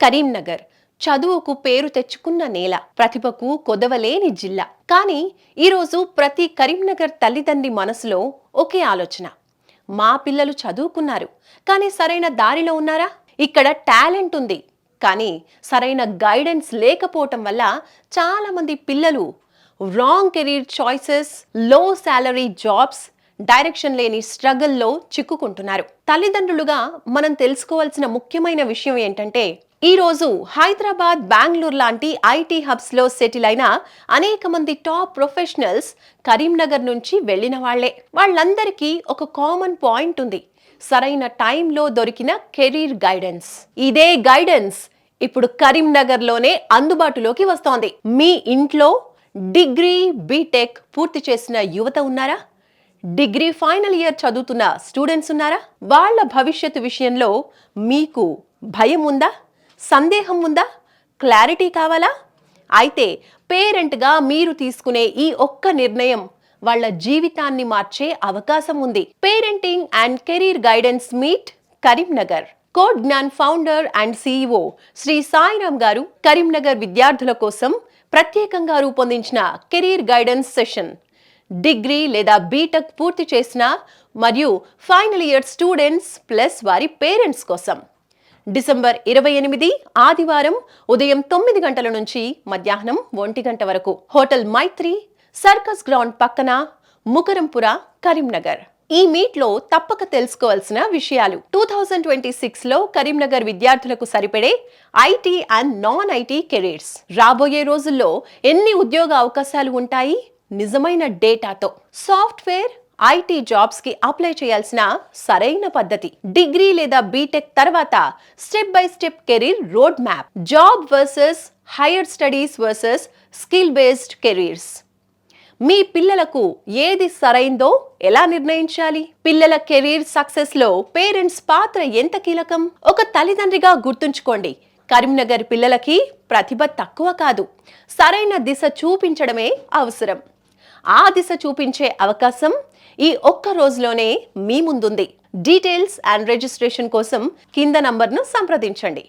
కరీంనగర్ చదువుకు పేరు తెచ్చుకున్న నేల, ప్రతిభకు కొదవలేని జిల్లా. కానీ ఈరోజు ప్రతి కరీంనగర్ తల్లిదండ్రి మనసులో ఒకే ఆలోచన: మా పిల్లలు చదువుకున్నారు కానీ సరైన దారిలో ఉన్నారా? ఇక్కడ టాలెంట్ ఉంది కానీ సరైన గైడెన్స్ లేకపోవటం వల్ల చాలా మంది పిల్లలు రాంగ్ కెరీర్ చాయిసెస్, లో సాలరీ జాబ్స్, డైరెక్షన్ లేని స్ట్రగుల్లో చిక్కుకుంటున్నారు. తల్లిదండ్రులుగా మనం తెలుసుకోవాల్సిన ముఖ్యమైన విషయం ఏంటంటే, ఈ రోజు హైదరాబాద్, బెంగళూరు లాంటి ఐటీ హబ్స్ లో సెటిల్ అయిన అనేక మంది టాప్ ప్రొఫెషనల్స్ కరీంనగర్ నుంచి వెళ్లిన వాళ్లే. వాళ్ళందరికీ ఒక కామన్ పాయింట్ ఉంది: సరైన టైంలో దొరికిన కెరీర్ గైడెన్స్. ఇదే గైడెన్స్ ఇప్పుడు కరీంనగర్ లోనే అందుబాటులోకి వస్తోంది. మీ ఇంట్లో డిగ్రీ, బీటెక్ పూర్తి చేసిన యువత ఉన్నారా? డిగ్రీ ఫైనల్ ఇయర్ చదువుతున్న స్టూడెంట్స్ ఉన్నారా? వాళ్ళ భవిష్యత్తు విషయంలో మీకు భయం ఉందా? సందేహం ఉందా? క్లారిటీ కావాలా? అయితే పేరెంట్గా మీరు తీసుకునే ఈ ఒక్క నిర్ణయం వాళ్ళ జీవితాన్ని మార్చే అవకాశం ఉంది. Parenting and career guidance meet Karimnagar. Code Gyan founder and CEO Shri Sairam గారు కరీంనగర్ విద్యార్థుల కోసం ప్రత్యేకంగా రూపొందించిన కెరీర్ గైడెన్స్ సెషన్ డిగ్రీ లేదా బీటెక్ పూర్తి చేసిన మరియు ఫైనల్ ఇయర్ స్టూడెంట్స్ ప్లస్ వారి పేరెంట్స్ కోసం. డిసెంబర్ 28 ఆదివారం ఉదయం 9 గంటల నుంచి మధ్యాహ్నం 1 గంట వరకు. హోటల్ మైత్రి, సర్కస్ గ్రౌండ్ పక్కన, ముకరంపుర, కరీంనగర్. ఈ మీట్ లో తప్పక తెలుసుకోవాల్సిన విషయాలు: 2026 లో కరీంనగర్ విద్యార్థులకు సరిపడే IT and non IT careers. రాబోయే రోజుల్లో ఎన్ని ఉద్యోగ అవకాశాలు ఉంటాయి? నిజమైన డేటాతో. సాఫ్ట్వేర్, ఐటీ జాబ్స్ కి అప్లై చేయాల్సిన సరైన పద్ధతి. డిగ్రీ లేదా బీటెక్ తర్వాత step by step career road map. Job versus higher studies versus skill based careers. మీ పిల్లలకు ఏది సరైందో ఎలా నిర్ణయించాలి? పిల్లల కెరీర్ సక్సెస్ లో పేరెంట్స్ పాత్ర ఎంత కీలకం? ఒక తల్లిదండ్రిగా గుర్తుంచుకోండి, కరీంనగర్ పిల్లలకి ప్రతిభ తక్కువ కాదు, సరైన దిశ చూపించడమే అవసరం. ఆ దిశ చూపించే అవకాశం ఈ ఒక్క రోజులోనే మీ ముందుంది. డీటెయిల్స్ అండ్ రిజిస్ట్రేషన్ కోసం కింద నంబర్ను సంప్రదించండి.